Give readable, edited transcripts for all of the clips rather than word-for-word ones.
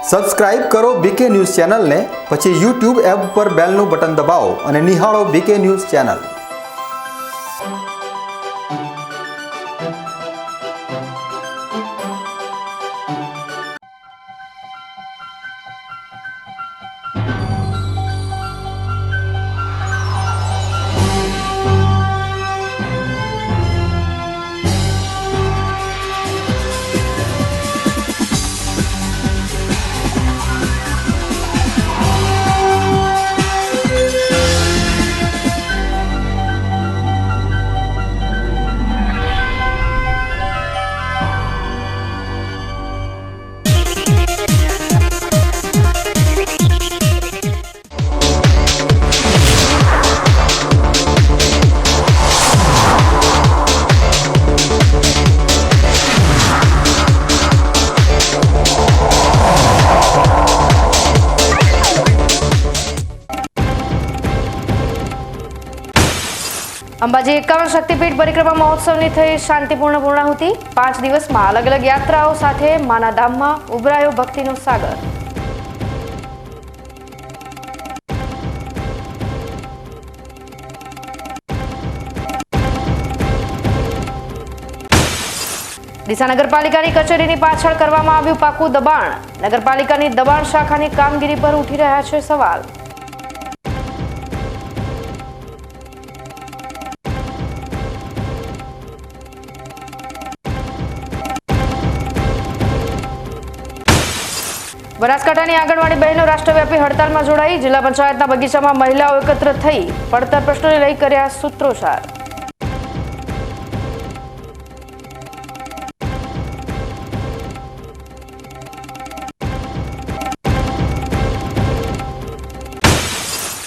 Subscribe કરો બીકે news ચેનલને, પછી YouTube એપ પર બેલનું બટન દબાવો અને નિહાળો બીકે ન્યૂઝ ચેનલ। અંબાજી 51 શક્તિપીઠ પરિક્રમા મહોત્સવની થઈ શાંતિપૂર્ણ પૂર્ણાહુતિ। 5 દિવસમાં અલગ અલગ યાત્રાઓ સાથે માના ધામમાં ઉભરાયો ભક્તિનો સાગર। ડીસા નગરપાલિકાની કચેરીની પાછળ કરવામાં આવ્યું પાકું દબાણ। નગરપાલિકાની દબાણ શાખાની કામગીરી પર ઉઠી રહ્યા છે સવાલ। બનાસકાંઠાની આંગણવાડી બહેનો રાષ્ટ્રવ્યાપી હડતાલમાં જોડાઈ। જિલ્લા પંચાયતના બગીચામાં મહિલાઓ એકત્ર થઈ પડતર પ્રશ્નોને લઈ કર્યા સૂત્રોચ્ચાર।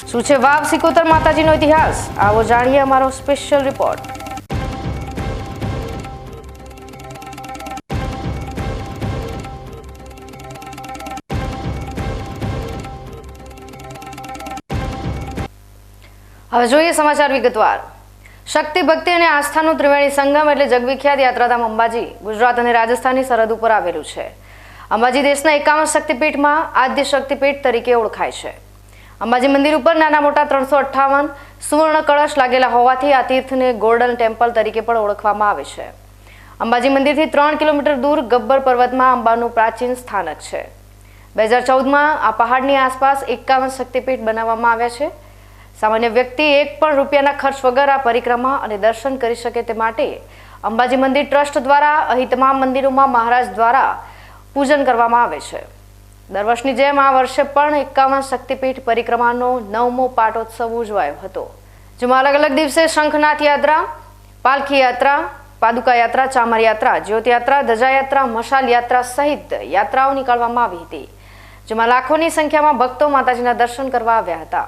શું છે વાવ સિકોતર માતાજીનો ઇતિહાસ? આવો જાણીએ અમારો સ્પેશિયલ રિપોર્ટ। હવે જોઈએ સમાચાર વિગતવાર। શક્તિ ભક્તિ અને આસ્થાનું ત્રિવેણી સંગમ એટલે જગવિખ્યાત યાત્રાધામ અંબાજી ગુજરાત અને રાજસ્થાનની સરહદ ઉપર આવેલું છે। અંબાજી દેશના 51 શક્તિપીઠમાં આદ્ય શક્તિપીઠ તરીકે ઓળખાય છે। અંબાજી મંદિર ઉપર નાના મોટા 358 સુવર્ણ કળશ લાગેલા હોવાથી આ તીર્થને ગોલ્ડન ટેમ્પલ તરીકે પણ ઓળખવામાં આવે છે। અંબાજી મંદિરથી 3 કિલોમીટર દૂર ગબ્બર પર્વતમાં અંબાનું પ્રાચીન સ્થાનક છે। 2014માં આ પહાડની આસપાસ 51 શક્તિપીઠ બનાવવામાં આવ્યા છે। સામાન્ય વ્યક્તિ એક પણ રૂપિયાના ખર્ચ વગર આ પરિક્રમા અને દર્શન કરી શકે તે માટે અંબાજી મંદિર ટ્રસ્ટ દ્વારા અહીં તમામ મંદિરોમાં મહારાજ દ્વારા પૂજન કરવામાં આવે છે। દર વર્ષની જેમ આ વર્ષે પણ 51 શક્તિપીઠ પરિક્રમાનો 9મો પાટોત્સવ ઉજવાયો હતો, જેમાં અલગ અલગ દિવસે શંખનાથ યાત્રા, પાલખી યાત્રા, પાદુકા યાત્રા, ચામર યાત્રા, જ્યોત યાત્રા, ધજા યાત્રા, મશાલ યાત્રા સહિત યાત્રાઓ નીકળવામાં આવી હતી, જેમાં લાખોની સંખ્યામાં ભક્તો માતાજીના દર્શન કરવા આવ્યા હતા।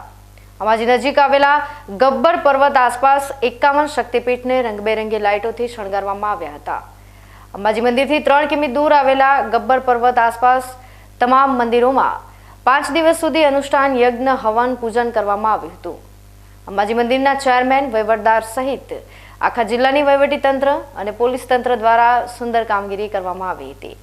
અંબાજી નજીક આવેલા ગબ્બર પર્વત આસપાસ 51 શક્તિપીઠને રંગબેરંગી લાઇટોથી શણગારવામાં આવ્યા હતા। અંબાજી મંદિરથી 3 કિમી દૂર આવેલા ગબ્બર પર્વત આસપાસ તમામ મંદિરોમાં 5 દિવસ સુધી અનુષ્ઠાન, યજ્ઞ, હવન, પૂજન કરવામાં આવ્યું હતું। અંબાજી મંદિરના ચેરમેન, વહીવટદાર સહિત આખા જિલ્લાની વહીવટીતંત્ર અને પોલીસ તંત્ર દ્વારા સુંદર કામગીરી કરવામાં આવી હતી।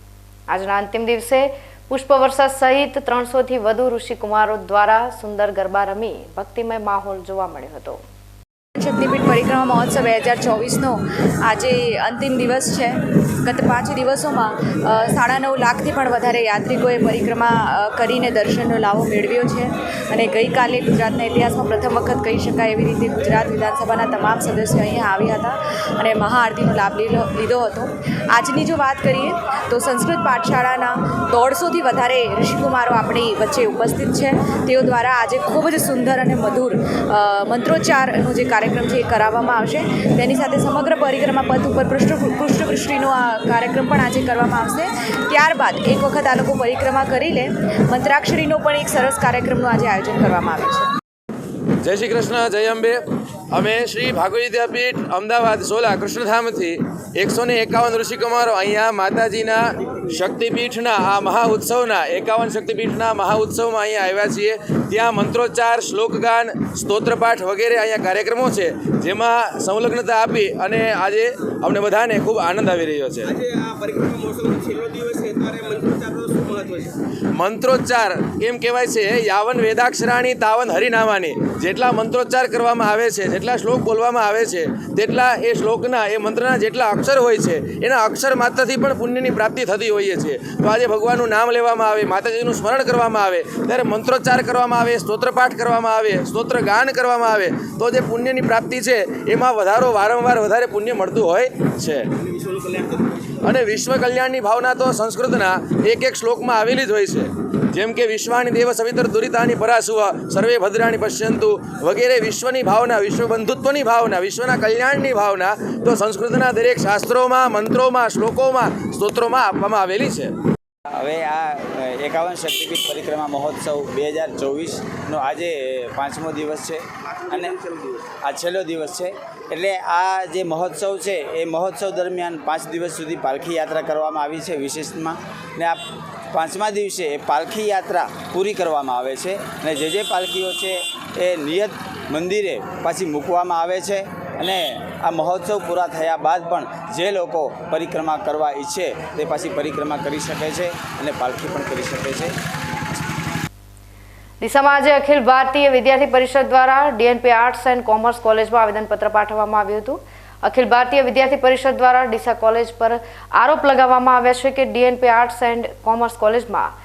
આજના અંતિમ દિવસે પુષ્પવર્ષા સહિત 300થી વધુ ઋષિકુમારો દ્વારા સુંદર ગરબા રમી ભક્તિમય માહોલ જોવા મળ્યો હતો। શક્તિપીઠ પરિક્રમા મહોત્સવ 2024નો આજે અંતિમ દિવસ છે। ગત 5 દિવસોમાં 9.5 લાખથી પણ વધારે યાત્રિકોએ પરિક્રમા કરીને દર્શનનો લાવો મેળવ્યો છે અને ગઈકાલે ગુજરાતના ઇતિહાસમાં પ્રથમ વખત કહી શકાય એવી રીતે ગુજરાત વિધાનસભાના તમામ સદસ્યો અહીંયા આવ્યા હતા અને મહાઆરતીનો લાભ લીધો હતો। આજની જો વાત કરીએ તો સંસ્કૃત પાઠશાળાના 150થી વધારે ઋષિકુમારો આપણી વચ્ચે ઉપસ્થિત છે। તેઓ દ્વારા આજે ખૂબ જ સુંદર અને મધુર મંત્રોચ્ચારનો જે કાર્યક્રમ છે એ કરાવવામાં આવશે। તેની સાથે સમગ્ર પરિક્રમા પથ ઉપર પુષ્પવૃષ્ટિનો આ કાર્યક્રમ પણ આજે કરવામાં આવશે। ત્યારબાદ એક વખત આ લોકો પરિક્રમા કરી લે, મંત્રાક્ષરીનો પણ એક સરસ કાર્યક્રમનું આજે આયોજન કરવામાં આવે છે। જય શ્રી કૃષ્ણ, જય અંબે। અમે શ્રી ભાગવત વિદ્યાપીઠ અમદાવાદ 16 કૃષ્ણધામથી 151 ઋષિકુમારો અહીંયા માતાજીના શક્તિપીઠના આ મહાઉત્સવના 51 શક્તિપીઠના મહાઉત્સવમાં અહીંયા આવ્યા છીએ। ત્યાં મંત્રોચ્ચાર, શ્લોકગાન, સ્તોત્રપાઠ વગેરે અહીંયા કાર્યક્રમો છે, જેમાં સંલગ્નતા આપી અને આજે અમને બધાને ખૂબ આનંદ આવી રહ્યો છે। આજે આ પરિક્રમા મહોત્સવનો છેલ્લો દિવસ છે, ત્યારે મંત્રોચ્ચારનો શું મહત્વ મંત્રોચ્ચાર એમ કહેવાય છે, યાવન વેદાક્ષરાણી તાવન હરિનામાની, જેટલા મંત્રોચ્ચાર કરવામાં આવે છે, જેટલા શ્લોક બોલવામાં આવે છે, તેટલા એ શ્લોકના એ મંત્રના જેટલા અક્ષર હોય છે એના અક્ષર માત્રથી પણ પુણ્યની પ્રાપ્તિ થતી હોઈએ છે. તો આજે ભગવાનનું નામ લેવામાં આવે, માતાજીનું સ્મરણ કરવામાં આવે, ત્યારે મંત્રોચ્ચાર કરવામાં આવે, સ્તોત્રપાઠ કરવામાં આવે, સ્તોત્ર ગાન કરવામાં આવે, તો જે પુણ્યની પ્રાપ્તિ છે એમાં વારંવાર વધારે પુણ્ય મળતું હોય છે. અને વિશ્વ કલ્યાણની ભાવના તો સંસ્કૃતના એક શ્લોકમાં આવેલી જ હોય છે. જેમ કે વિશ્વાની દેવ સવિતર દુરિતાની પરાસુવ સર્વે ભદ્રાણી પશ્યંતુ વગેરે વિશ્વની ભાવના, વિશ્વ બંધુત્વની ભાવના, વિશ્વના કલ્યાણની ભાવના તો સંસ્કૃતના દરેક શાસ્ત્રોમાં, મંત્રોમાં, શ્લોકોમાં, સ્તોત્રોમાં આપવામાં આવેલી છે. હવે આ 51 શક્તિપીઠ પરિક્રમા મહોત્સવ 2024નો આજે 5મો દિવસ છે અને આ છેલ્લો દિવસ છે. એટલે આ જે મહોત્સવ છે એ મહોત્સવ દરમિયાન 5 દિવસ સુધી પાલખી યાત્રા કરવામાં આવી છે વિશેષમાં, ને આ 5મા દિવસે એ પાલખી યાત્રા પૂરી કરવામાં આવે છે અને જે પાલખીઓ છે એ નિયત મંદિરે પાછી મૂકવામાં આવે છે. અને આ મહોત્સવ પૂરા થયા બાદ પણ જે લોકો પરિક્રમા કરવા ઈચ્છે તે પાછી પરિક્રમા કરી શકે છે અને પાલખી પણ કરી શકે છે. ડીસામાં આજે અખિલ ભારતીય વિદ્યાર્થી પરિષદ દ્વારા ડીએનપી આર્ટ્સ એન્ડ કોમર્સ કોલેજમાં આવેદનપત્ર પાઠવવામાં આવ્યું હતું. અખિલ ભારતીય વિદ્યાર્થી પરિષદ દ્વારા ડીસા કોલેજ પર આરોપ લગાવવામાં આવ્યા છે કે ડીએનપી આર્ટ્સ એન્ડ કોમર્સ કોલેજમાં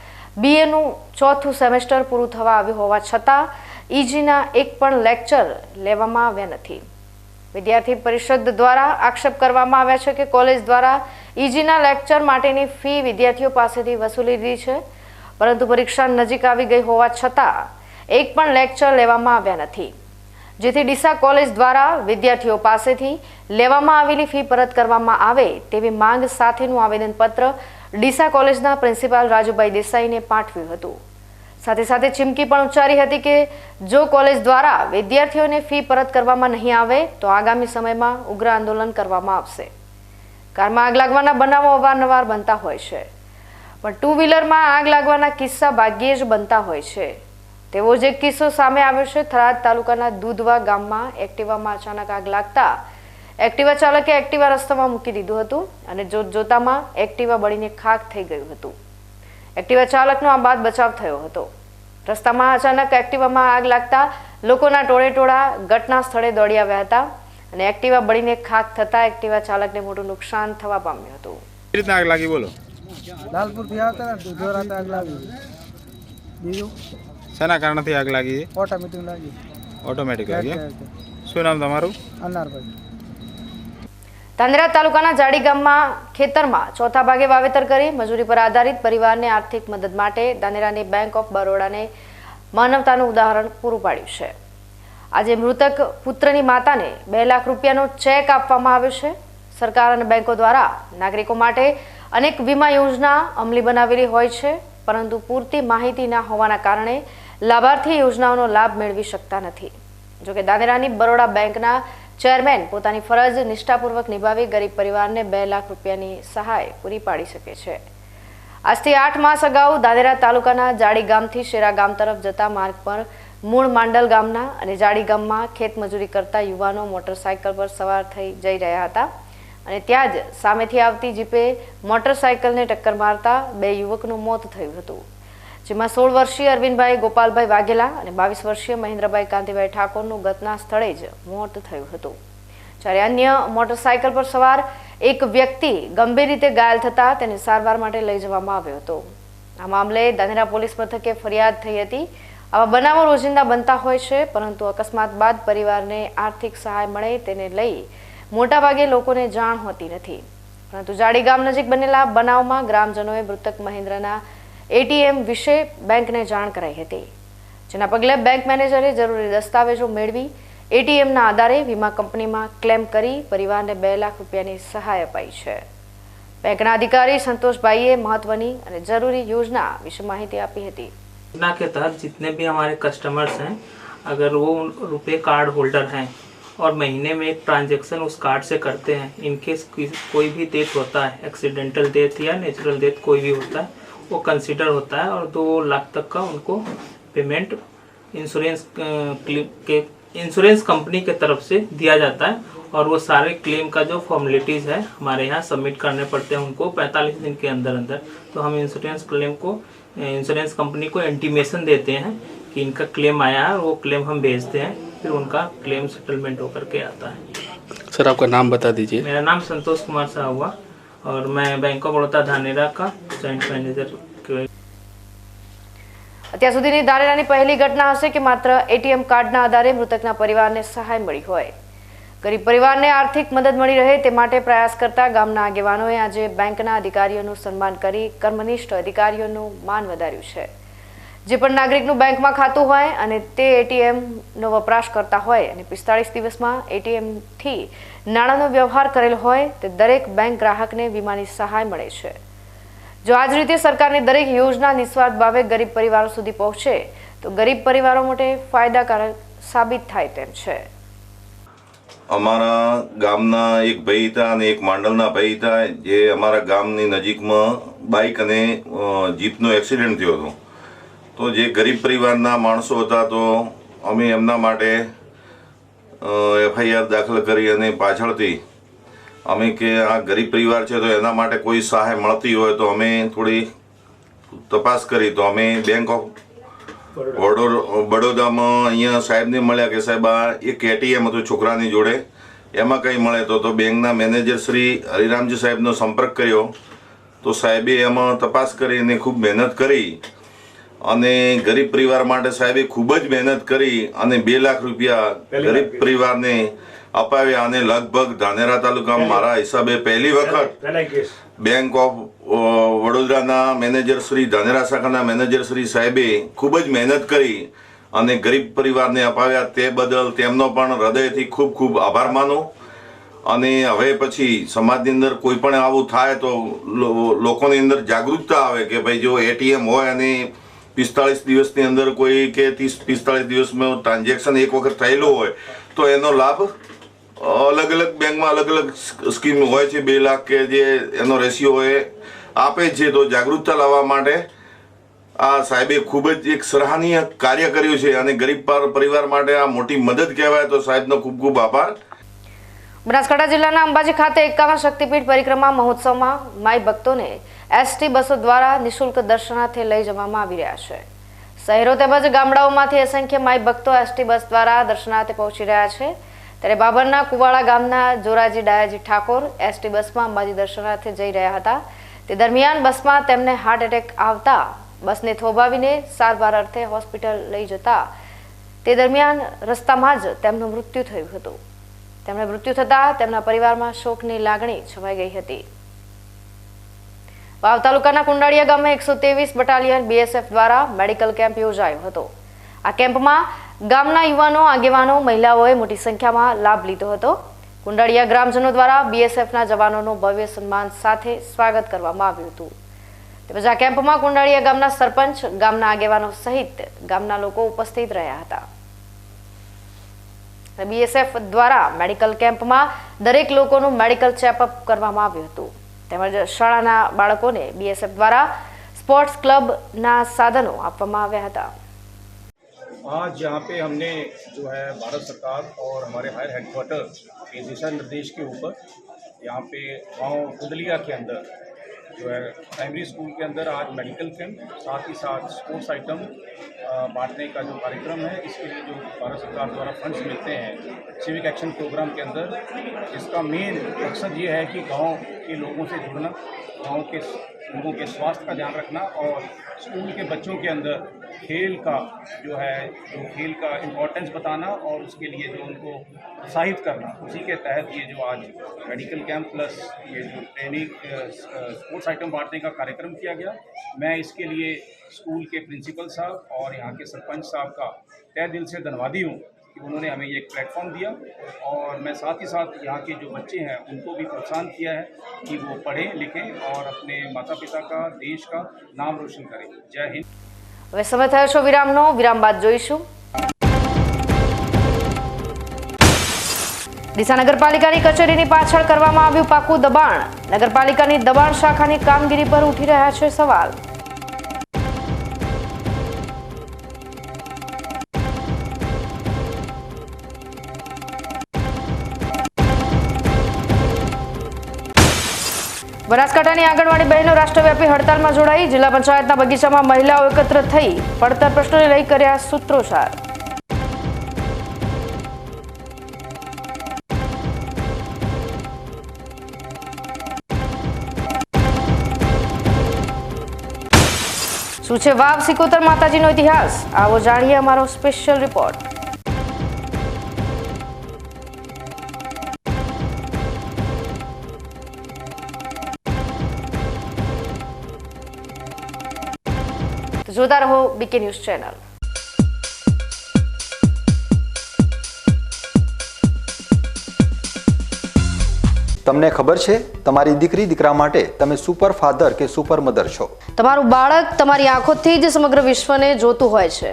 બીએનું 4થું સેમેસ્ટર પૂરું થવા આવ્યું હોવા છતાં ઈજીના એક પણ લેક્ચર લેવામાં આવ્યા નથી. વિદ્યાર્થી પરિષદ દ્વારા આક્ષેપ કરવામાં આવ્યા છે કે કોલેજ દ્વારા ઈજીના લેક્ચર માટેની ફી વિદ્યાર્થીઓ પાસેથી વસૂલી લીધી છે, પરંતુ પરીક્ષા નજીક આવી ગઈ હોવા છતાં એક પણ લેક્ચર લેવામાં આવ્યા નથી, જેથી ડીસા કોલેજ દ્વારા વિદ્યાર્થીઓ પાસેથી લેવામાં આવેલી ફી પરત કરવામાં આવે તેવી માંગ સાથેનું આવેદનપત્ર ડીસા કોલેજના પ્રિન્સિપાલ રાજુભાઈ દેસાઈને પાઠવ્યું હતું. સાથે સાથે ચીમકી પણ ઉચ્ચારી હતી કે જો કોલેજ દ્વારા વિદ્યાર્થીઓને ફી પરત કરવામાં નહીં આવે તો આગામી સમયમાં ઉગ્ર આંદોલન કરવામાં આવશે. કારમાં આગ લાગવાના બનાવો અવારનવાર બનતા હોય છે, પણ ટુ વ્હીલરમાં આગ લાગવાના કિસ્સા ભાગ્યે જ બનતા હોય છે. તેવો જ એક કિસ્સો સામે આવ્યો છે. થરાદ તાલુકાના દૂધવા ગામમાં એક્ટિવામાં અચાનક આગ લાગતા એક્ટિવા ચાલકે એક્ટિવા રસ્તામાં મૂકી દીધું હતું અને જોતામાં એક્ટિવા બળીને ખાખ થઈ ગયું હતું. એક્ટિવા ચાલકનો આ બાદ બચાવ થયો હતો. રસ્તામાં અચાનક એક્ટિવામાં આગ લાગતા લોકોના ટોળેટોળા ઘટના સ્થળે દોડી આવ્યા હતા અને એક્ટિવા બળીને ખાખ થતા એક્ટિવા ચાલકને મોટું નુકસાન થવા પામ્યું હતું. કેવી રીતના આગ લાગી બોલો? લાલપુરથી આવતા ને દૂધોરાથી આગ લાગી. બીજું શેના કારણથી આગ લાગી છે? ઓટોમેટિક લાગી. ઓટોમેટિક લાગી. શું નામ તમારું? અનારભાઈ. ધાનેરા તાલુકાના જાડી ગામમાં ખેતરમાં ચોથા ભાગે વાવેતર કરી મજૂરી પર આધારિત પરિવારને આર્થિક મદદ માટે ધાનેરાની બેંક ઓફ બરોડાને માનવતાનું ઉદાહરણ પૂરું પાડ્યું છે. આજે મૃતક પુત્રની માતાને 2 લાખ રૂપિયાનો ચેક આપવામાં આવ્યો છે. સરકાર અને બેંકો દ્વારા નાગરિકો માટે અનેક વીમા યોજના અમલી બનાવેલી હોય છે, પરંતુ પૂરતી માહિતી ન હોવાના કારણે લાભાર્થી યોજનાઓનો લાભ મેળવી શકતા નથી. જોકે ધાનેરાની બરોડા બેંકના ચેરમેન પોતાની ફરજ નિષ્ઠાપૂર્વક નિભાવી ગરીબ પરિવારને 2 લાખ રૂપિયાની સહાય પૂરી પાડી શકે છે. આજથી 8 માસ અગાઉ ધાનેરા તાલુકાના જાડી ગામથી શેરા ગામ તરફ જતા માર્ગ પર મૂળ માંડલ ગામના અને જાડી ગામમાં ખેતમજૂરી કરતા યુવાનો મોટરસાયકલ પર સવાર થઈ જઈ રહ્યા હતા અને ત્યાં જ સામેથી આવતી જીપે મોટરસાયકલને ટક્કર મારતા 2 યુવકનું મોત થયું હતું, જેમાં 16 વર્ષીય અરવિંદભાઈ ગોપાલભાઈ વાઘેલા અને 22 વર્ષીય મહેન્દ્રભાઈ કાંતિભાઈ ઠાકોરનું ઘટના સ્થળે જ મોત થયું હતું. જ્યારે અન્ય મોટરસાયકલ પર સવાર એક વ્યક્તિ ગંભીર રીતે ઘાયલ થતા તેને સારવાર માટે લઈ જવામાં આવ્યો હતો. આ મામલે ધાનેરા પોલીસ મથકે ફરિયાદ થઈ હતી. આવા બનાવો રોજિંદા બનતા હોય છે, પરંતુ અકસ્માત બાદ પરિવારને આર્થિક સહાય મળે તેને લઈ મોટાભાગે લોકોને જાણ હોતી નથી. પરંતુ જાડી ગામ નજીક બનેલા બનાવમાં ગ્રામજનોએ મૃતક મહેન્દ્રના એટીએમ વિશે બેંકને જાણ કરાઈ હતી, જેના પગલે બેંક મેનેજરે જરૂરી દસ્તાવેજો મેળવી એટીએમના આધારે વીમા કંપનીમાં ક્લેમ કરી પરિવારને 2 લાખ રૂપિયાની સહાય અપાઈ છે. બેંકના અધિકારી સંતોષભાઈએ મહત્વની અને જરૂરી યોજના વિશે માહિતી આપી હતી. योजना के तहत जितने भी हमारे कस्टमर्स हैं, अगर वो रुपए कार्ड होल्डर हैं और महीने में एक ट्रांजैक्शन उस कार्ड से करते हैं, इनकेस कोई भी डेथ होता है, एक्सीडेंटल डेथ या नेचुरल डेथ कोई भी होता है, वो कंसिडर होता है और 2 लाख तक का उनको पेमेंट इंश्योरेंस कंपनी के तरफ से दिया जाता है और वो सारे क्लेम का जो फॉर्मेलिटीज़ है हमारे यहाँ सबमिट करने पड़ते हैं उनको 45 दिन के अंदर अंदर। तो हम इंश्योरेंस क्लेम को इंश्योरेंस कंपनी को इंटीमेशन देते हैं कि इनका क्लेम आया है, वो क्लेम हम भेजते हैं, फिर उनका क्लेम सेटलमेंट होकर के आता है। सर आपका नाम बता दीजिए। मेरा नाम संतोष कुमार साहू हुआ और मैं बैंक ऑफ बड़ौदा धानेरा का जॉइंट मैनेजर के। અત્યાર સુધીની ધાનેરાની પહેલી ઘટના હશે કે માત્ર એટીએમ કાર્ડના આધારે મૃતકના પરિવારને સહાય મળી હોય। ગરીબ પરિવારને આર્થિક મદદ મળી રહે તે માટે પ્રયાસ કરતા ગામના આગેવાનોએ આજે બેંકના અધિકારીઓનું સન્માન કરી કર્મનિષ્ઠ અધિકારીઓનું માન વધાર્યું છે। જે પણ નાગરિકનું બેંકમાં ખાતું હોય અને તે એટીએમનો વપરાશ કરતા હોય અને 45 દિવસમાં એટીએમથી નાણાંનો વ્યવહાર કરેલ હોય તે દરેક બેંક ગ્રાહકને વીમાની સહાય મળે છે। જો આ જ રીતે સરકારની દરેક યોજના નિસ્વાર્થ ભાવે ગરીબ પરિવારો સુધી પહોંચે તો ગરીબ પરિવારો માટે ફાયદાકારક સાબિત થાય તેમ છે। અમારા ગામના એક ભાઈ હતા અને એક માંડલના ભાઈ હતા જે અમારા ગામની નજીકમાં બાઇક અને જીપનો એક્સિડન્ટ થયો હતો। તો જે ગરીબ પરિવારના માણસો હતા તો અમે એમના માટે એફઆઈઆર દાખલ કરી અને પાછળથી અમે કે આ ગરીબ પરિવાર છે તો એના માટે કોઈ સહાય મળતી હોય તો અમે થોડી તપાસ કરી તો અમે બેંક ઓફ બડોદામાં અહીંયા સાહેબને મળ્યા કે સાહેબ આ એક એટીએમ હતું છોકરાની જોડે એમાં કંઈ મળે તો બેંકના મેનેજર શ્રી હરિરામજી સાહેબનો સંપર્ક કર્યો તો સાહેબે એમાં તપાસ કરીને ખૂબ મહેનત કરી અને ગરીબ પરિવાર માટે સાહેબે ખૂબ જ મહેનત કરી અને 2 લાખ રૂપિયા ગરીબ પરિવારને અપાવ્યા અને લગભગ ધાનેરા તાલુકામાં મારા હિસાબે પહેલી વખત બેંક ઓફ વડોદરાના મેનેજર શ્રી ધાનેરા શાખાના મેનેજર શ્રી સાહેબે ખૂબ જ મહેનત કરી અને ગરીબ પરિવારને અપાવ્યા તે બદલ તેમનો પણ હૃદયથી ખૂબ ખૂબ આભાર માનું। અને હવે પછી સમાજની અંદર કોઈ પણ આવું થાય તો લોકોની અંદર જાગૃતતા આવે કે ભાઈ જો એટીએમ હોય અને 45 દિવસની અંદર કોઈ કે 30-45 દિવસમાં ટ્રાન્ઝેક્શન એક વખત થયેલું હોય તો એનો લાભ अलग अलग बैंक में अलग अलग स्कीम होय छे 2 लाख के जे एनो रेशियो होय आपे छे। तो जागरूकता लाववा माटे आ साहेबे खूब ज एक सराहनीय कार्य कर्युं छे अने गरीब परिवार माटे आ मोटी मदद कहेवाय। तो साहेबनो खूब खूब आभार। બનાસકાંઠા जिल्लाना अंबाजी खाते 51 शक्तिपीठ परिक्रमा महोत्सवમાં माई भक्तोने एसटी बसों द्वारा निःशुल्क दर्शनार्थे लई जवामां आवी रह्या छे। शहेरो તેમજ ગામડાઓમાંથી असंख्य माई भक्तो एसटी बस द्वारा दर्शनार्थे पहोंची रह्या छे। ત્યારે બાબરના કુવાડા ગામના જોરાજી ડાયાજી ઠાકોર એસટી બસમાં અંબાજી દર્શનાર્થે જઈ રહ્યા હતા। તે દરમિયાન બસમાં તેમને હાર્ટ એટેક આવતા બસને થોભાવીને સારવાર અર્થે હોસ્પિટલ લઈ જતા તે દરમિયાન રસ્તામાં જ તેમનું મૃત્યુ થયું હતું। તેમણે મૃત્યુ થતા તેમના પરિવારમાં શોકની લાગણી છવાઈ ગઈ હતી। વાવ તાલુકાના કુંડાળિયા ગામે 123 બટાલિયન બીએસએફ દ્વારા મેડિકલ કેમ્પ યોજાયો હતો। આ કેમ્પમાં ગામના યુવાનો આગેવાનો મહિલાઓએ મોટી સંખ્યામાં લાભ લીધો હતો। કુંડાળિયા ગ્રામજનો દ્વારા બીએસએફના જવાનોનું ભવ્ય સન્માન સાથે સ્વાગત કરવામાં આવ્યું હતું। તેમજ આ કેમ્પમાં કુંડાળિયા ગામના સરપંચ ગામના આગેવાનો સહિત ગામના લોકો ઉપસ્થિત રહ્યા હતા। બીએસએફ દ્વારા મેડિકલ કેમ્પમાં દરેક લોકોનું મેડિકલ ચેકઅપ કરવામાં આવ્યું હતું। તેમજ શાળાના બાળકોને બીએસએફ દ્વારા સ્પોર્ટ્સ ક્લબના સાધનો આપવામાં આવ્યા હતા। आज यहाँ पे हमने जो है भारत सरकार और हमारे हायर हेडक्वार्टर के दिशा निर्देश के ऊपर यहाँ पे गांव कुंडलिया के अंदर जो है प्राइमरी स्कूल के अंदर आज मेडिकल कैंप साथ ही साथ स्पोर्ट्स आइटम बांटने का जो कार्यक्रम है इसके लिए जो भारत सरकार द्वारा फंड्स मिलते हैं सिविक एक्शन प्रोग्राम के अंदर इसका मेन मकसद ये है कि गाँव के लोगों से जुड़ना, गाँव के लोगों के स्वास्थ्य का ध्यान रखना और स्कूल के बच्चों के अंदर खेल का जो है खेल का इम्पोर्टेंस बताना और उसके लिए जो उनको प्रोत्साहित करना। उसी के तहत ये जो आज मेडिकल कैंप प्लस ये जो ट्रेनिंग स्पोर्ट्स आइटम बांटने का कार्यक्रम किया गया। मैं इसके लिए स्कूल के प्रिंसिपल साहब और यहाँ के सरपंच साहब का तहे दिल से धन्यवादी हूँ कि उन्होंने हमें ये एक प्लेटफॉर्म दिया और मैं साथ ही साथ यहाँ के जो बच्चे हैं उनको भी प्रोत्साहन किया है कि वो पढ़ें लिखें और अपने माता पिता का देश का नाम रोशन करें। जय हिंद। હવે સમય થયો છે વિરામનો। વિરામ બાદ જોઈશું ડીસા નગરપાલિકાની કચેરીની પાછળ કરવામાં આવ્યું પાકું દબાણ। નગરપાલિકાની દબાણ શાખાની કામગીરી પર ઉઠી રહ્યા છે સવાલ। બનાસકાંઠાની આંગણવાડી બહેનો રાષ્ટ્રવ્યાપી હડતાલમાં જોડાઈ. જિલ્લા પંચાયતના બગીચામાં મહિલાઓ એકત્ર થઈ પડતર પ્રશ્નોને લઈ કર્યા સૂત્રોચ્ચાર. શું છે વાવ સિકોતર માતાજીનો ઇતિહાસ? આવો જાણીએ અમારો સ્પેશિયલ રિપોર્ટ. જોતા રહો બીકે ન્યૂઝ ચેનલ. તમને ખબર છે તમારી દીકરી દીકરા માટે તમે સુપર ફાધર કે સુપર મધર છો. તમારું બાળક તમારી આંખોથી જ સમગ્ર વિશ્વને જોતું હોય છે.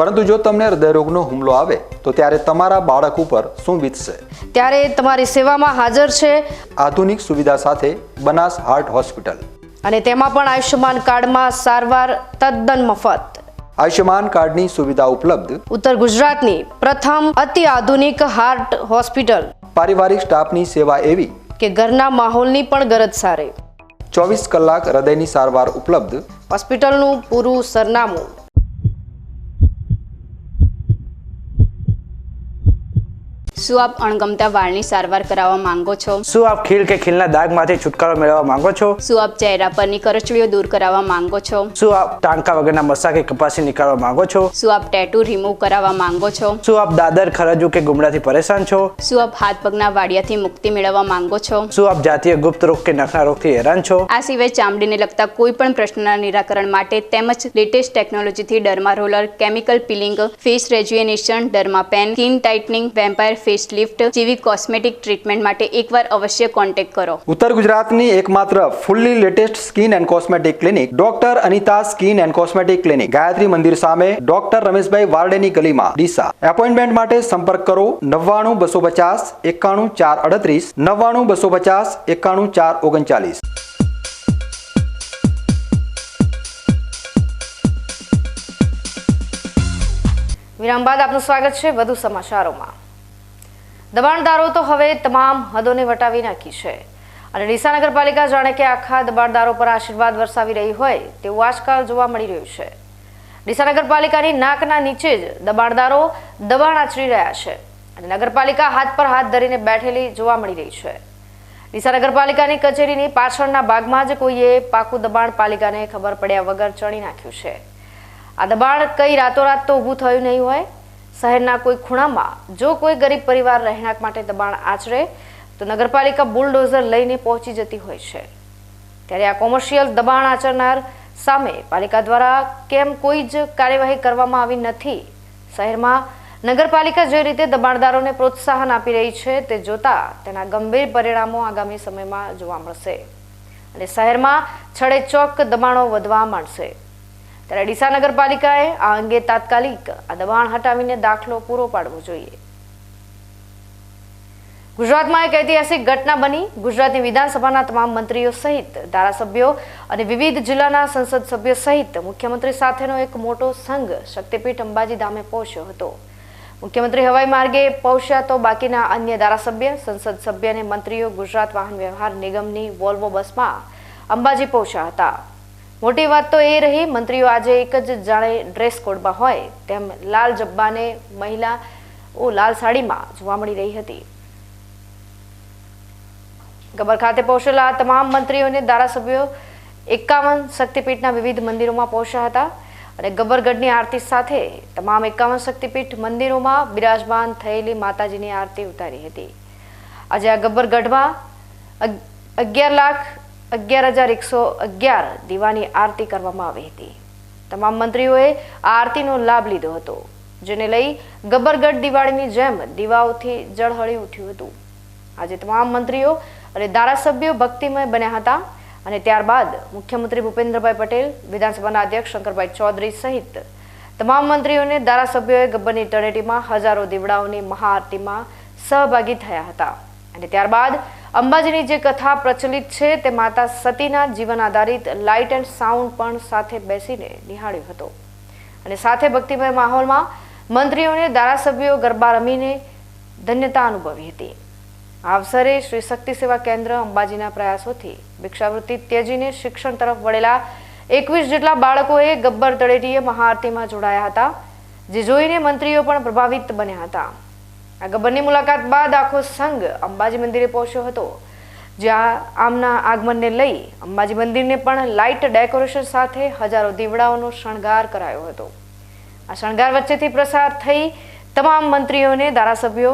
પરંતુ જો તમને હૃદયરોગનો હુમલો આવે તો ત્યારે તમારા બાળક ઉપર શું વીતશે? ત્યારે તમારી સેવામાં હાજર છે આધુનિક સુવિધા સાથે બનાસ હાર્ટ હોસ્પિટલ, અને તેમાં પણ આયુષ્યમાન કાર્ડમાં સારવાર તદ્દન મફત. આયુષ્યમાન કાર્ડની સુવિધા ઉપલબ્ધ. ઉત્તર ગુજરાતની પ્રથમ અતિ આધુનિક હાર્ટ હોસ્પિટલ. પારિવારિક સ્ટાફની સેવા એવી કે ઘરના માહોલની પણ ગરજ સારે. 24 કલાક હૃદયની સારવાર ઉપલબ્ધ. હોસ્પિટલનું પૂરું સરનામું. શું આપ અણગમતા વાળની સારવાર કરાવવા માંગો છો? શું આપ ખીલ કે ખીલના દાગમાંથી છુટકારો મેળવવા માંગો છો? શું આપ ચહેરા પરની કરચલીઓ દૂર કરાવવા માંગો છો? શું આપ ટાંકા વગરના મસા કે કપાસી નીકાળવા માંગો છો? શું આપ ટેટુ રિમૂવ કરાવવા માંગો છો? શું આપ દાદર ખરજુ કે ગુમડાથી પરેશાન છો? શું આપ હાથ પગના વાડિયાથી મુક્તિ મેળવવા માંગો છો? શું આપ જાતીય ગુપ્ત રોગ કે નખના રોગથી હેરાન છો? આ સિવાય ચામડીને લગતા કોઈ પણ પ્રશ્નના નિરાકરણ માટે તેમજ લેટેસ્ટ ટેકનોલોજીથી derma roller, chemical peeling, face rejuvenation, derma pen, skin tightening, vampire face lift જેવી કોસ્મેટિક ટ્રીટમેન્ટ માટે એકવાર અવશ્ય કોન્ટેક્ટ કરો. ઉત્તર ગુજરાતની એકમાત્ર fully latest skin and cosmetic clinic doctor Anita skin and cosmetic clinic, Gayatri Mandir સામે, ડોક્ટર રમેશભાઈ વારડેની ગલીમાં, ડીસા. એપોઇન્ટમેન્ટ માટે સંપર્ક કરો 99 250 91 438, 99 250 91 439. વિરામ બાદ આપનું સ્વાગત છે વધુ સમાચારોમાં. દબાણદારો તો હવે તમામ હદોને વટાવી નાખી છે અને ડીસા નગરપાલિકા જાણે કે આખા દબાણદારો પર આશીર્વાદ વરસાવી રહી હોય તેવું આજકાલ જોવા મળી રહ્યું છે. ડીસા નગરપાલિકાની નાકના નીચે જ દબાણદારો દબાણ આચરી રહ્યા છે અને નગરપાલિકા હાથ પર હાથ ધરીને બેઠેલી જોવા મળી રહી છે. ડીસા નગરપાલિકાની કચેરીની પાછળના ભાગમાં જ કોઈએ પાકું દબાણ પાલિકાને ખબર પડ્યા વગર ચણી નાખ્યું છે. આ દબાણ કઈ રાતોરાત તો ઊભું થયું નહીં હોય. શહેરના કોઈ ખૂણામાં જો કોઈ ગરીબ પરિવાર રહેણાંક માટે દબાણ આચરે તો નગરપાલિકા બુલડોઝર લઈને પહોંચી જતી હોય છે. ત્યારે આ કોમર્શિયલ દબાણ આચરનાર સામે પાલિકા દ્વારા કેમ કોઈ જ કાર્યવાહી કરવામાં આવી નથી? શહેરમાં નગરપાલિકા જે રીતે દબાણદારોને પ્રોત્સાહન આપી રહી છે તે જોતા તેના ગંભીર પરિણામો આગામી સમયમાં જોવા મળશે અને શહેરમાં છડેચોક દબાણો વધવા માંડશે. ત્યારે ડીસા નગરપાલિકાએ આ અંગે તાત્કાલિક આ દબાણ હટાવીને દાખલો પૂરો પાડવો જોઈએ. ગુજરાતમાં એક ઐતિહાસિક ઘટના બની. ગુજરાતની વિધાનસભાના તમામ મંત્રીઓ સહિત ધારાસભ્યો અને વિવિધ જિલ્લાના સંસદ સભ્યો સહિત મુખ્યમંત્રી સાથેનો એક મોટો સંઘ શક્તિપીઠ અંબાજી ધામે પહોંચ્યો હતો. મુખ્યમંત્રી હવાઈ માર્ગે પહોંચ્યા તો બાકીના અન્ય ધારાસભ્ય, સંસદ સભ્ય અને મંત્રીઓ ગુજરાત વાહન વ્યવહાર નિગમની વોલ્વો બસમાં અંબાજી પહોંચ્યા હતા. મોટી વાત તો એ રહી, મંત્રીઓ આજે એક જ જાણે ડ્રેસ કોડમાં હોય તેમ લાલ જબ્બાને મહિલાઓ લાલ સાડીમાં જોવા મળી રહી હતી. ગબ્બર ખાતે પહોંચેલા તમામ મંત્રીઓ અને ધારાસભ્યો 51 શક્તિપીઠના વિવિધ મંદિરોમાં પહોંચ્યા હતા અને ગબ્બરગઢની આરતી સાથે તમામ 51 શક્તિપીઠ મંદિરોમાં બિરાજમાન થયેલી માતાજીની આરતી ઉતારી હતી. આજે આ ગબ્બરગઢમાં 11,11,111 દીવાની આરતી કરવામાં આવી હતી. તમામ મંત્રીઓએ આ આરતીનો લાભ લીધો હતો, જેને લઈ ગબ્બરગઢ દિવાળીની જેમ દીવાઓથી ઝળહળી ઉઠ્યું હતું. આજે તમામ મંત્રીઓ અને ધારાસભ્યો ભક્તિમય બન્યા હતા અને ત્યારબાદ મુખ્યમંત્રી ભૂપેન્દ્રભાઈ પટેલ, વિધાનસભાના અધ્યક્ષ શંકરભાઈ ચૌધરી સહિત તમામ મંત્રીઓને ધારાસભ્યોએ ગબ્બરની તળેટીમાં હજારો દીવડાઓની મહાઆરતીમાં સહભાગી થયા હતા. અને ત્યારબાદ અંબાજીની જે કથા પ્રચલિત છે તે માતા સતીના જીવન આધારિત લાઇટ એન્ડ સાઉન્ડ પણ સાથે બેસીને નિહાળ્યો હતો અને સાથે ભક્તિમય માહોલમાં મંત્રીઓને ધારાસભ્યો ગરબા રમીને ધન્યતા અનુભવી હતી. આ અવસરે શ્રી શક્તિ સેવા કેન્દ્ર અંબાજીના પ્રયાસોથી ભિક્ષાવૃત્તિ ત્યજીને શિક્ષણ તરફ વળેલા 21 જેટલા બાળકોએ ગબ્બર તળેટીએ મહાઆરતીમાં જોડાયા હતા, જે જોઈને મંત્રીઓ પણ પ્રભાવિત બન્યા હતા. આ ગબ્બરની મુલાકાત બાદ આખો સંઘ અંબાજી મંદિરે પહોંચ્યો હતો, જ્યાં આમના આગમનને લઈ અંબાજી મંદિરને પણ લાઇટ ડેકોરેશન સાથે હજારો દીવડાઓનો શણગાર કરાયો હતો. આ શણગાર વચ્ચેથી પ્રસાર થઈ તમામ મંત્રીઓને ધારાસભ્યો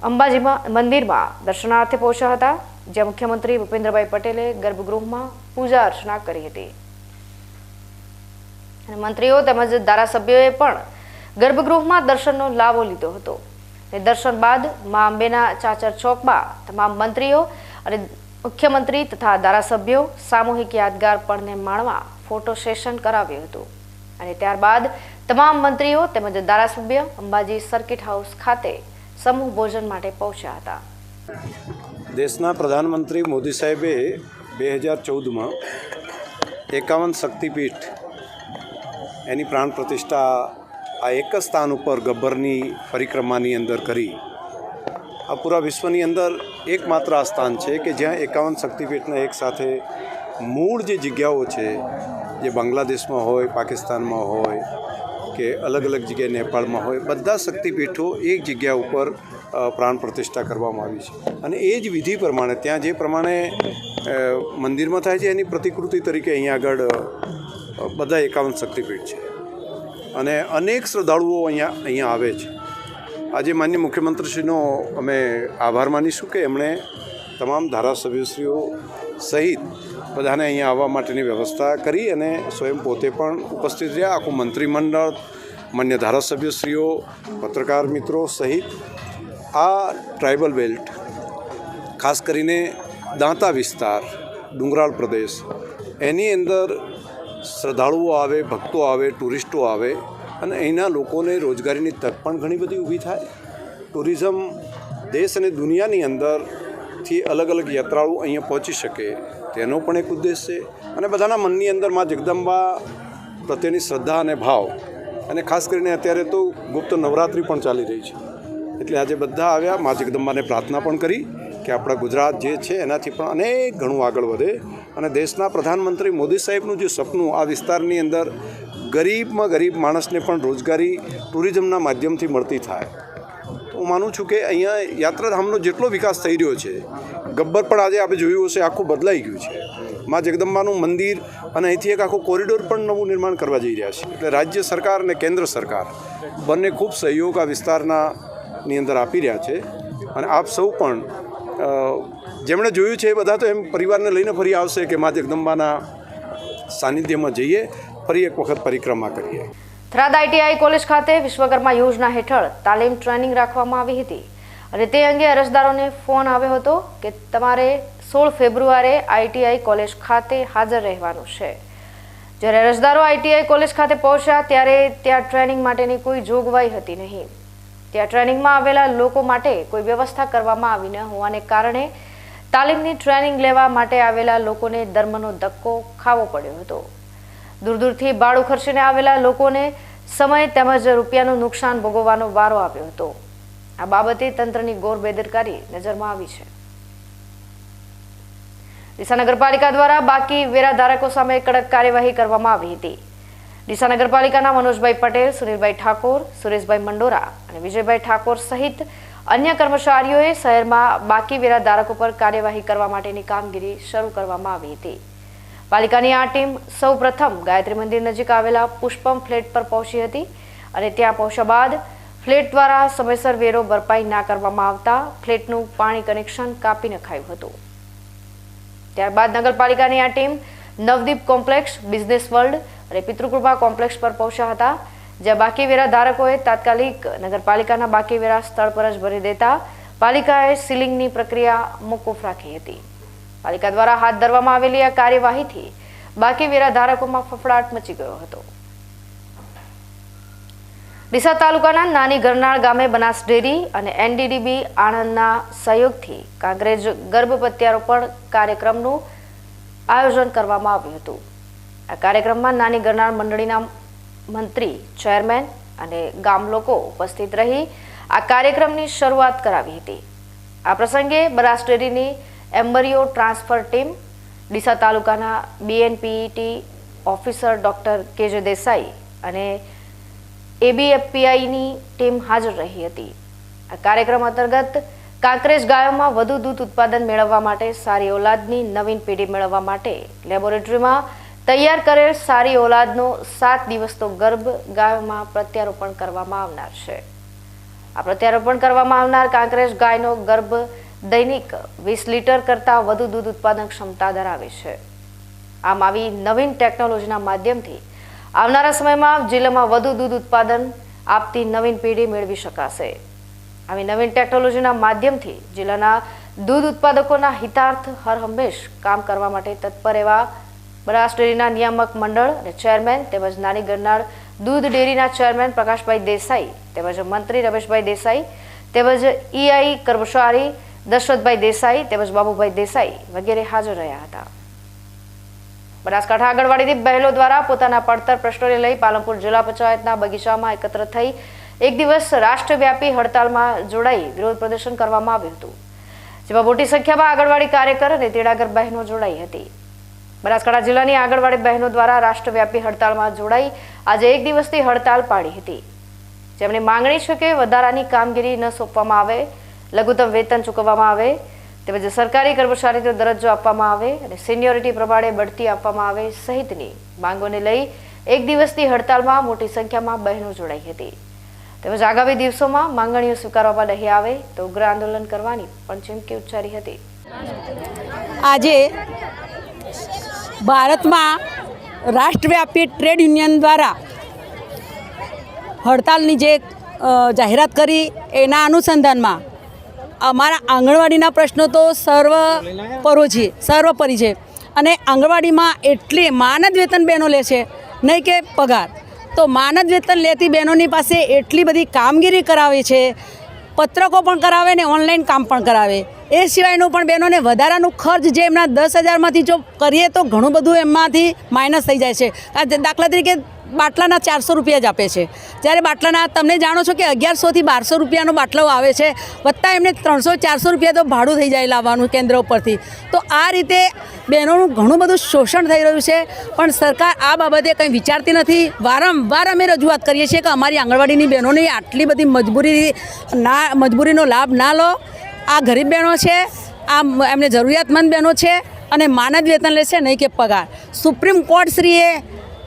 અંબાજીમાં મંદિરમાં દર્શનાર્થે પહોંચ્યા હતા, જ્યાં મુખ્યમંત્રી ભૂપેન્દ્રભાઈ પટેલે ગર્ભગૃહમાં પૂજા અર્ચના કરી હતી. અને મંત્રીઓ તેમજ ધારાસભ્યોએ પણ ગર્ભગૃહમાં દર્શનનો લાભો લીધો હતો. દર્શન બાદ મા અંબેના ચાચર ચોકમાં તમામ મંત્રીઓ અને મુખ્યમંત્રી તથા ધારાસભ્યો સામૂહિક યાદગાર પળને માણવા ફોટો સેશન કરાવ્યું હતું. અને ત્યારબાદ તમામ મંત્રીઓ તેમજ ધારાસભ્ય અંબાજી સર્કિટ હાઉસ ખાતે સમૂહ ભોજન માટે પહોંચ્યા હતા. દેશના પ્રધાનમંત્રી મોદી સાહેબે 2014માં 51 શક્તિપીઠ એની પ્રાણ પ્રતિષ્ઠા આ એક જ સ્થાન ઉપર ગબ્બરની પરિક્રમાની અંદર કરી. આ પૂરા વિશ્વની અંદર એકમાત્ર આ સ્થાન છે કે જ્યાં 51 શક્તિપીઠના એક સાથે મૂળ જે જગ્યાઓ છે, જે બાંગ્લાદેશમાં હોય, પાકિસ્તાનમાં હોય કે અલગ અલગ જગ્યાએ નેપાળમાં હોય, બધા શક્તિપીઠો એક જગ્યા ઉપર પ્રાણ પ્રતિષ્ઠા કરવામાં આવી છે. અને એ જ વિધિ પ્રમાણે ત્યાં જે પ્રમાણે મંદિરમાં થાય છે એની પ્રતિકૃતિ તરીકે અહીંયા આગળ બધા 51 શક્તિપીઠ છે અને અનેક શ્રદ્ધાળુઓ અહીંયા આવે છે. આજે માનનીય મુખ્યમંત્રીશ્રીનો અમે આભાર માનીશું કે એમણે તમામ ધારાસભ્યશ્રીઓ સહિત બધાને અહીંયા આવવા માટેની વ્યવસ્થા કરી અને સ્વયં પોતે પણ ઉપસ્થિત રહ્યા. આખું મંત્રીમંડળ, માન્ય ધારાસભ્યશ્રીઓ, પત્રકાર મિત્રો સહિત આ ટ્રાઇબલ બેલ્ટ, ખાસ કરીને દાંતા વિસ્તાર, ડુંગરાળ પ્રદેશ, એની અંદર શ્રદ્ધાળુઓ આવે, ભક્તો આવે, ટુરિસ્ટો આવે અને અહીંના લોકોને રોજગારીની તક પણ ઘણી બધી ઊભી થાય. ટુરિઝમ દેશ અને દુનિયાની અંદરથી અલગ અલગ યાત્રાળુઓ અહીંયા પહોંચી શકે તેનો પણ એક ઉદ્દેશ છે. અને બધાના મનની અંદર માં જગદંબા પ્રત્યેની શ્રદ્ધા અને ભાવ, અને ખાસ કરીને અત્યારે તો ગુપ્ત નવરાત્રિ પણ ચાલી રહી છે, એટલે આજે બધા આવ્યા. માં જગદંબાને પ્રાર્થના પણ કરી કે આપણા ગુજરાત જે છે એનાથી પણ અનેક ઘણું આગળ વધે અને દેશના પ્રધાનમંત્રી મોદી સાહેબનું જે સપનું આ વિસ્તારની અંદર ગરીબમાં ગરીબ માણસને પણ રોજગારી ટુરિઝમના માધ્યમથી મળતી થાય. હું માનું છું કે અહીંયા યાત્રાધામનો જેટલો વિકાસ થઈ રહ્યો છે, ગબ્બર પણ આજે આપણે જોયું હશે આખું બદલાઈ ગયું છે. માં જગદંબાનું મંદિર અને અહીંથી એક આખું કોરિડોર પણ નવું નિર્માણ કરવા જઈ રહ્યા છે. એટલે રાજ્ય સરકાર અને કેન્દ્ર સરકાર બંને ખૂબ સહયોગ આ વિસ્તારની અંદર આપી રહ્યા છે. અને આપ સૌ પણ જેમણે જોયું છે એ બધા તો એમ પરિવારને લઈને ફરી આવશે કે માં જગદંબાના સાનિધ્યમાં જઈએ, ફરી એક વખત પરિક્રમા કરીએ. થરાદ આઈટીઆઈ કોલેજ ખાતે વિશ્વકર્મા યોજના હેઠળ તાલીમ ટ્રેનિંગ રાખવામાં આવી હતી અને તે અંગે અરજદારોને ફોન આવ્યો હતો કે તમારે 16 ફેબ્રુઆરીએ આઈટીઆઈ કોલેજ ખાતે હાજર રહેવાનું છે. જ્યારે અરજદારો આઈટીઆઈ કોલેજ ખાતે પહોંચ્યા ત્યારે ત્યાં ટ્રેનિંગ માટેની કોઈ જોગવાઈ હતી નહીં. ત્યાં ટ્રેનિંગમાં આવેલા લોકો માટે કોઈ વ્યવસ્થા કરવામાં આવી ન હોવાને કારણે તાલીમની ટ્રેનિંગ લેવા માટે આવેલા લોકોને ધર્મનો ધક્કો ખાવો પડ્યો હતો. દૂર દૂરથી ભાડું ખર્ચીને આવેલા લોકોને સમય તેમજ રૂપિયાનું નુકસાન ભોગવવાનો વારો આવ્યો હતો. આ બાબતે તંત્રની ગોર બેદરકારી નજરમાં આવી છે. ડીસા નગરપાલિકા દ્વારા બાકી વેરા ધારકો સામે કડક કાર્યવાહી કરવામાં આવી હતી. ડીસા નગરપાલિકાના મનોજભાઈ પટેલ, સુનિલભાઈ ઠાકોર, સુરેશભાઈ મંડોરા અને વિજયભાઈ ઠાકોર સહિત અન્ય કર્મચારીઓએ શહેરમાં બાકી વેરા ધારકો પર કાર્યવાહી કરવા માટેની કામગીરી શરૂ કરવામાં આવી હતી. પાલિકાની આ ટીમ સૌ પ્રથમ ગાયત્રી મંદિર નજીક આવેલા પુષ્પમ ફ્લેટ પર પહોંચી હતી અને ત્યાં પહોંચ્યા બાદ ફ્લેટ દ્વારા સમયસર વેરો ભરપાઈ ના કરવામાં આવતા ફ્લેટનું પાણી કનેક્શન કાપી નખાયું હતું. ત્યારબાદ નગરપાલિકાની આ team Navdeep complex, business world અને પિતૃકૃપા કોમ્પ્લેક્સ પર પહોંચ્યા હતા, જ્યાં બાકી વેરા ધારકોએ તાત્કાલિક નગરપાલિકાના બાકી વેરા સ્થળ પર જ ભરી દેતા પાલિકાએ સીલિંગની પ્રક્રિયા મોકૂફ રાખી હતી. પાલિકા દ્વારા હાથ ધરવામાં આવેલી આ કાર્યવાહીથી બાકી વેરા ધારકોમાં ફફડાટ મચી ગયો હતો. ડીસા તાલુકાના નાની ગરનાળ ગામે બનાસ ડેરી અને એનડીડીબી આણંદના સહયોગથી કાંકરેજ ગર્ભ પ્રત્યારોપણ કાર્યક્રમનું આયોજન કરવામાં આવ્યું હતું. આ કાર્યક્રમમાં નાની ગરનાળ મંડળીના મંત્રી, ચેરમેન અને ગામ લોકો ઉપસ્થિત રહી આ કાર્યક્રમની શરૂઆત કરાવી હતી. આ પ્રસંગે બનાસ ડેરીની એમ્બરિયો ટ્રાન્સફર ટીમ, ડીસા તાલુકાના BNPET officer doctor KJ Desai અને ABFPIની ટીમ હાજર રહી હતી. આ કાર્યક્રમ અંતર્ગત કાંકરેજ ગાયોમાં વધુ દૂધ ઉત્પાદન મેળવવા માટે સારી ઓલાદની નવીન પેઢી મેળવવા માટે લેબોરેટરીમાં તૈયાર કરેલ સારી ઓલાદનો 7 દિવસનો ગર્ભ ગાયોમાં પ્રત્યારોપણ કરવામાં આવનાર છે. આ પ્રત્યારોપણ કરવામાં આવનાર કાંકરેજ ગાયનો ગર્ભ દૈનિક 20 લીટર કરતાં વધુ દૂધ ઉત્પાદન ક્ષમતા ધરાવે છે. આમ આવી નવીન ટેકનોલોજીના માધ્યમથી આવનારા સમયમાં જિલ્લામાં વધુ દૂધ ઉત્પાદન આપતી નવીન પેઢી મેળવી શકાશે. આવી નવીન ટેકનોલોજીના માધ્યમથી જિલ્લાના દૂધ ઉત્પાદકોના હિતાર્થ હરહંમેશ કામ કરવા માટે તત્પર એવા બનાસ ડેરીના નિયામક મંડળ અને ચેરમેન તેમજ નાની ગરનાળ દૂધ ડેરીના ચેરમેન પ્રકાશભાઈ દેસાઈ તેમજ મંત્રી રમેશભાઈ દેસાઈ તેમજ EI કર્મચારી દશરથભાઈ દેસાઈ તેમજ બાબુભાઈ દેસાઈ વગેરે હાજર રહ્યા હતા. બનાસકાંઠા આંગણવાડીની બહેનો દ્વારા પોતાના પડતર પ્રશ્નોને લઈ પાલનપુર જિલ્લા પંચાયતના બગીચામાં એકત્ર થઈ એક દિવસ રાષ્ટ્રવ્યાપી હડતાલમાં જોડાઈ વિરોધ પ્રદર્શન કરવામાં આવ્યું હતું, જેમાં મોટી સંખ્યામાં આંગણવાડી કાર્યકર અને તેડાગર બહેનો જોડાઈ હતી. બનાસકાંઠા જિલ્લાની આંગણવાડી બહેનો દ્વારા રાષ્ટ્રવ્યાપી હડતાલમાં જોડાઈ આજે એક દિવસની હડતાલ પાડી હતી, જેમની માંગણી છે કે વધારાની કામગીરી ન સોંપવામાં આવે, લઘુત્તમ વેતન ચૂકવવામાં આવે તેમજ સરકારી કર્મચારીનો દરજ્જો આપવામાં આવે અને સિનિયોરિટી પ્રમાણે બઢતી આપવામાં આવે સહિતની માંગોને લઈ એક દિવસની હડતાલમાં મોટી સંખ્યામાં બહેનો જોડાઈ હતી. તેમજ આગામી દિવસોમાં માંગણીઓ સ્વીકારવામાં નહીં આવે તો ઉગ્ર આંદોલન કરવાની પણ ચીમકી ઉચ્ચારી હતી. આજે ભારતમાં રાષ્ટ્રવ્યાપી ટ્રેડ યુનિયન દ્વારા હડતાલની જે જાહેરાત કરી એના અનુસંધાનમાં અમારા આંગણવાડીના પ્રશ્નો તો સર્વોપરી છે અને આંગણવાડીમાં એટલી માનદ વેતન બહેનો લે છે, નહીં કે પગાર. તો માનદ વેતન લેતી બહેનોની પાસે એટલી બધી કામગીરી કરાવે છે, પત્રકો પણ કરાવે ને ઓનલાઈન કામ પણ કરાવે. એ સિવાયનું પણ બહેનોને વધારાનું ખર્ચ જે એમના 10,000માંથી જો કરીએ તો ઘણું બધું એમાંથી માઇનસ થઈ જાય છે. દાખલા તરીકે બાટલાના 400 રૂપિયા જ આપે છે, જ્યારે બાટલાના તમે જાણો છો કે 1100 થી 1200 રૂપિયાનો બાટલો આવે છે, વત્તા એમને 300-400 રૂપિયા તો ભાડું થઈ જાય લાવવાનું કેન્દ્ર ઉપરથી. તો આ રીતે બહેનોનું ઘણું બધું શોષણ થઈ રહ્યું છે, પણ સરકાર આ બાબતે કંઈ વિચારતી નથી. વારંવાર અમે રજૂઆત કરીએ છીએ કે અમારી આંગણવાડીની બહેનોની આટલી બધી મજબૂરીનો લાભ ના લો. આ ગરીબ બહેનો છે, આ એમને જરૂરિયાતમંદ બહેનો છે અને માનદ વેતન લે છે, નહીં કે પગાર. સુપ્રીમ કોર્ટ શ્રીએ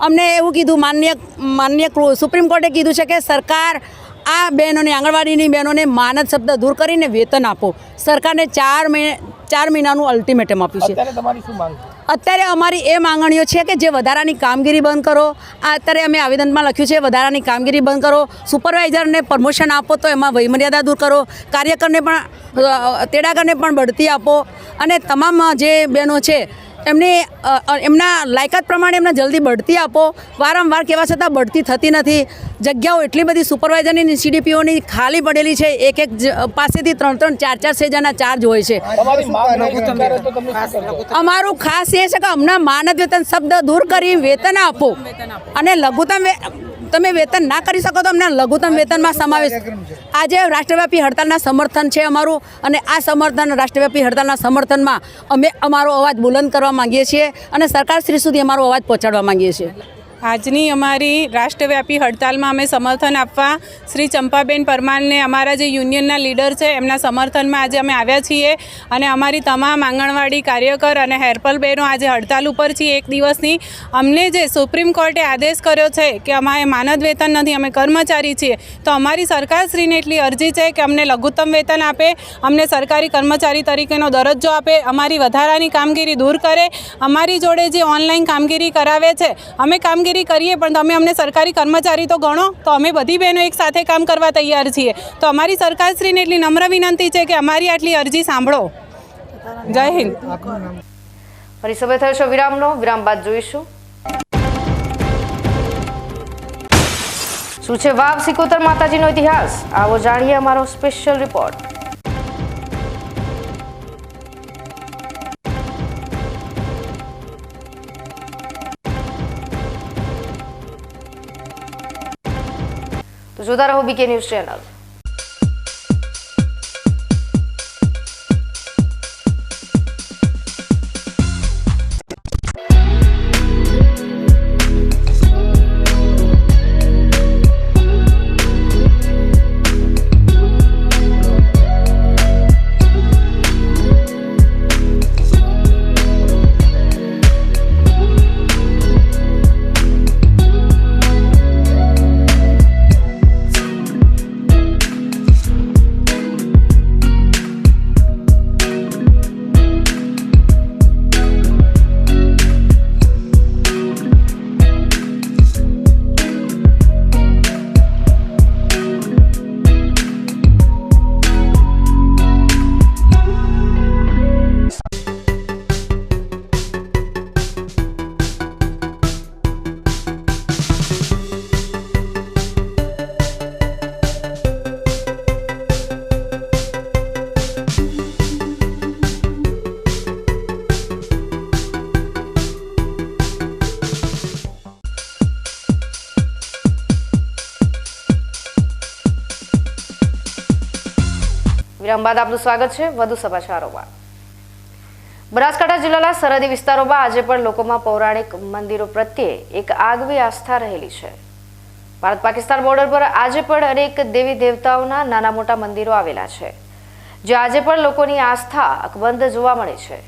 અમને એવું કીધું, માન્ય સુપ્રીમ કોર્ટે કીધું છે કે સરકાર આ બહેનોને, આંગણવાડીની બહેનોને માનદ શબ્દ દૂર કરીને વેતન આપો. સરકારને 4 મહિનાનું અલ્ટિમેટમ આપ્યું છે. અત્યારે અમારી એ માંગણીઓ છે કે જે વધારાની કામગીરી બંધ કરો. આ અત્યારે અમે આવેદનમાં લખ્યું છે વધારાની કામગીરી બંધ કરો, સુપરવાઇઝરને પ્રમોશન આપો તો એમાં વયમર્યાદા દૂર કરો, કાર્યકરને પણ, તેડાગરને પણ બઢતી આપો અને તમામ જે બહેનો છે એમના લાયકાત પ્રમાણે એમને જલ્દી બઢતી આપો. વારંવાર કહેવા છતાં બઢતી થતી નથી. જગ્યાઓ એટલી બધી સુપરવાઇઝરની, CDPOની ખાલી પડેલી છે, એક પાસેથી 3-4 સેજાના ચાર્જ હોય છે. અમારું ખાસ એ છે કે અમને માનદ વેતન શબ્દ દૂર કરી વેતન આપો અને લઘુત્તમ તમે વેતન ના કરી શકો તો અમને લઘુત્તમ વેતનમાં સમાવેશ. આજે રાષ્ટ્રવ્યાપી હડતાલના સમર્થન છે અમારું અને આ સમર્થન, રાષ્ટ્રવ્યાપી હડતાલના સમર્થનમાં અમે અમારો અવાજ બુલંદ કરવા માંગીએ છીએ અને સરકારશ્રી સુધી અમારો અવાજ પહોંચાડવા માંગીએ છીએ. આજની અમારી રાષ્ટ્રવ્યાપી હડતાલમાં અમે સમર્થન આપવા શ્રી ચંપાબેન પરમારને, અમારા જે યુનિયનના લીડર છે એમના સમર્થનમાં આજે અમે આવ્યા છીએ અને અમારી તમામ આંગણવાડી કાર્યકર અને હેલ્પર બહેનો આજે હડતાલ ઉપર છીએ એક દિવસની. અમને જે સુપ્રીમ કોર્ટે આદેશ કર્યો છે કે અમારે માનદ વેતન નથી, અમે કર્મચારી છીએ, તો અમારી સરકારશ્રીને એટલી અરજી છે કે અમને લઘુત્તમ વેતન આપે, અમને સરકારી કર્મચારી તરીકેનો દરજ્જો આપે, અમારી વધારાની કામગીરી દૂર કરે. અમારી જોડે જે ઓનલાઈન કામગીરી કરાવે છે, અમે કામગીરી કરીએ પણ તમે અમને સરકારી કર્મચારી તો ગણો. તો અમે બધી બહેનો એક સાથે કામ કરવા તૈયાર છીએ. તો અમારી સરકારશ્રીને એટલી નમ્ર વિનંતી છે કે અમારી આટલી અરજી સાંભળો. જય હિન્દ. ફરી સમય થયો છે વિરામનો. વિરામ બાદ જોઈશું શું છે વાવ સિકોતર માતાજીનો ઇતિહાસ. આવો જાણીએ અમારો સ્પેશિયલ રિપોર્ટ. તો જોતા રહો BK ન્યૂઝ ચેનલ. વિરામ બાદ આપનું સ્વાગત છે વધુ સમાચારોમાં। બનાસકાંઠા જિલ્લાના સરહદી વિસ્તારોમાં આજે પણ લોકોમાં પૌરાણિક મંદિરો પ્રત્યે એક આગવી આસ્થા રહેલી છે। ભારત પાકિસ્તાન બોર્ડર પર આજે પણ અનેક દેવી દેવતાઓના નાના મોટા મંદિરો આવેલા છે, જે આજે પણ લોકોની આસ્થા અકબંધ જોવા મળે છે।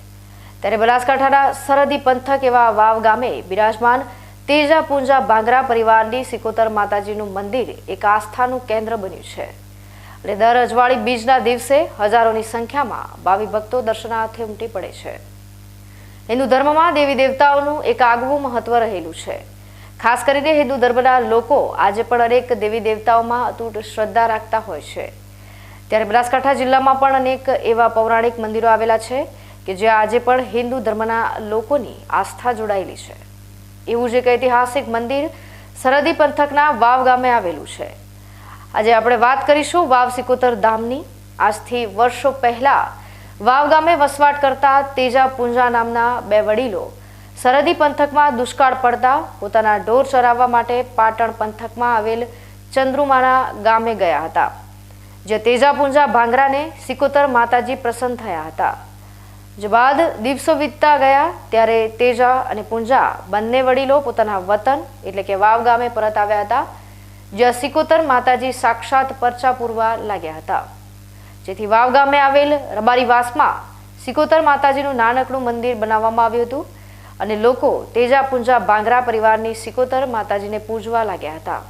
ત્યારે બનાસકાંઠાના સરહદી પંથક એવા વાવ ગામે બિરાજમાન તેજા પૂંજા ભાંગરા પરિવારની સિકોતર માતાજીનું મંદિર એક આસ્થાનું કેન્દ્ર બન્યું છે અને દર અજવાળી બીજના દિવસે હજારોની સંખ્યામાં ભાવિ ભક્તો દર્શનાર્થે ઉમટી પડે છે। હિન્દુ ધર્મમાં દેવી દેવતાઓનું એક આગવું મહત્વ રહેલું છે। ખાસ કરીને હિન્દુ ધર્મના લોકો આજે પણ અનેક દેવી દેવતાઓમાં અતૂટ શ્રદ્ધા રાખતા હોય છે। ત્યારે બનાસકાંઠા જિલ્લામાં પણ અનેક એવા પૌરાણિક મંદિરો આવેલા છે કે જે આજે પણ હિન્દુ ધર્મના લોકોની આસ્થા જોડાયેલી છે। એવું જ એક ઐતિહાસિક મંદિર સરહદી પંથકના વાવ ગામે આવેલું છે। આજે આપણે વાત કરીશું વાવ સિકોતર ધામની। આજથી વર્ષો પહેલા વાવ ગામે વસવાટ કરતા તેજા પૂંજા નામના બે વડીલો સરહદી પંથકમાં દુષ્કાળ પડતા પોતાના ઢોર ચરાવવા માટે પાટણ પંથકમાં આવેલ ચંદ્રુમાના ગામે ગયા હતા, જે તેજા પૂંજા ભાંગરાને સિકોતર માતાજી પ્રસન્ન થયા હતા। જે બાદ દિવસો વીતતા ગયા ત્યારે તેજા અને પૂંજા બંને વડીલો પોતાના વતન એટલે કે વાવ ગામે પરત આવ્યા હતા, જ્યાં સિકોતર માતાજી સાક્ષાત પરચા પૂરવા લાગ્યા હતા, જેથી વાવ ગામે આવેલ રબારીવાસમાં સિકોતર માતાજીનું નાનકડું મંદિર બનાવવામાં આવ્યું હતું અને લોકો તેજા પૂંજા ભાંગરા પરિવારની સિકોતર માતાજીને પૂજવા લાગ્યા હતા।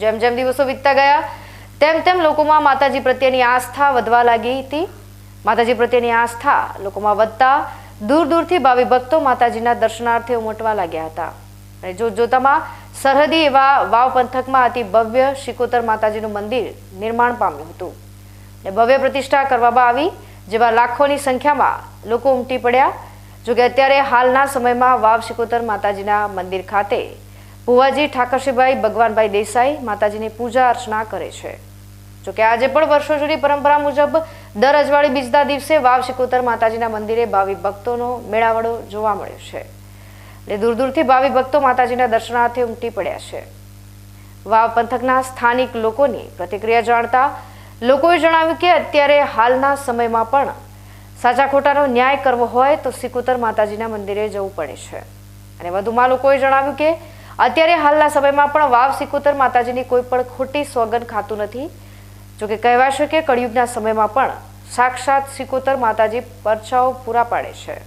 જેમ જેમ દિવસો વીતતા ગયા તેમ તેમ લોકોમાં માતાજી પ્રત્યેની આસ્થા વધવા લાગી હતી। માતાજી પ્રત્યેની આસ્થા લોકોમાં વધતા દૂર દૂરથી ભાવિ ભક્તો માતાજીના દર્શનાર્થે ઉમટવા લાગ્યા હતા અને જોતજોતામાં સરહદી એવા વાવ પંથકમાં અતિ ભવ્ય સિકોતર માતાજીનું મંદિર નિર્માણ પામ્યું હતું અને ભવ્ય પ્રતિષ્ઠા કરવામાં આવી, જેમાં લાખોની સંખ્યામાં લોકો ઉમટી પડ્યા। જોકે અત્યારે હાલના સમયમાં વાવ સિકોતર માતાજીના મંદિર ખાતે ભુવાજી ઠાકરશીભાઈ ભગવાનભાઈ દેસાઈ માતાજીની પૂજા અર્ચના કરે છે। જોકે આજે પણ વર્ષો જૂની પરંપરા મુજબ દર અજવાળી બીજના દિવસે વાવ સિકોતર માતાજીના મંદિરે ભાવિ ભક્તોનો મેળાવડો જોવા મળ્યો છે એટલે દૂર દૂરથી ભાવિ ભક્તો માતાજીના દર્શનાર્થે ઉમટી પડ્યા છે। વાવ પંથકના સ્થાનિક લોકોની પ્રતિક્રિયા જાણતા લોકોએ જણાવ્યું કે અત્યારે હાલના સમયમાં પણ સાચા ખોટાનો ન્યાય કરવો હોય તો સિકોતર માતાજીના મંદિરે જવું પડે છે અને વધુમાં લોકોએ જણાવ્યું કે અત્યારે હાલના સમયમાં પણ વાવ સિકોતર માતાજીની કોઈ પણ ખોટી સોગંદ ખાતું નથી। જોકે કહેવાશે કે કળિયુગના સમયમાં પણ સાક્ષાત સિકોતર માતાજી પરચાઓ પૂરા પાડે છે।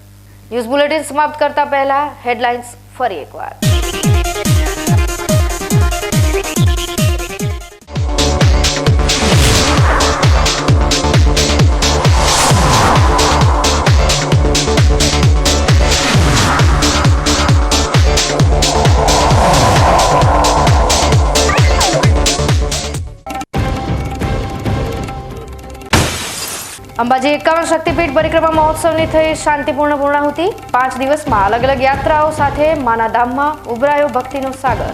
ન્યૂઝ બુલેટિન સમાપ્ત કરતા પહેલા હેડલાઇન્સ ફરી એકવાર। અંબાજી 51 શક્તિપીઠ પરિક્રમા મહોત્સવની થઈ શાંતિપૂર્ણ પૂર્ણાહુતિ। 5 દિવસમાં અલગ અલગ યાત્રાઓ સાથે માના ધામમાં ઉભરાયો ભક્તિનો સાગર।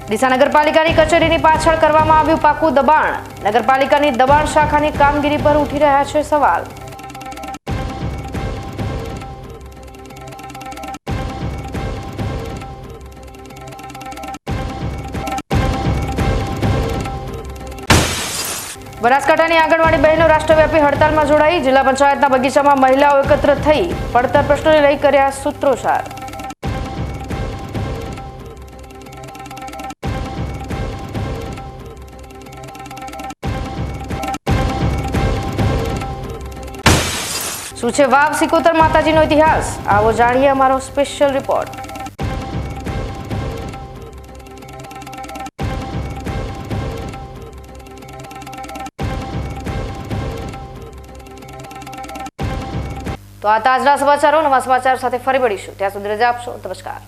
ડીસા નગરપાલિકાની કચેરીની પાછળ કરવામાં આવ્યું પાકું દબાણ। નગરપાલિકાની દબાણ શાખાની કામગીરી પર ઉઠી રહ્યા છે સવાલ। બનાસકાંઠાની આંગણવાડી બહેનો રાષ્ટ્રવ્યાપી હડતાલમાં જોડાઈ। જિલ્લા પંચાયતના બગીચામાં મહિલાઓ એકત્ર થઈ પડતર પ્રશ્નોને લઈ કર્યા સૂત્રોચ્ચાર। શું છે વાવ સિકોતર માતાજીનો ઇતિહાસ? આવો જાણીએ અમારો સ્પેશિયલ રિપોર્ટ। તો આ તાજા સમાચારો, નવા સમાચાર સાથે ફરી મળીશું। ત્યાં સુધી રજા આપશો। નમસ્કાર।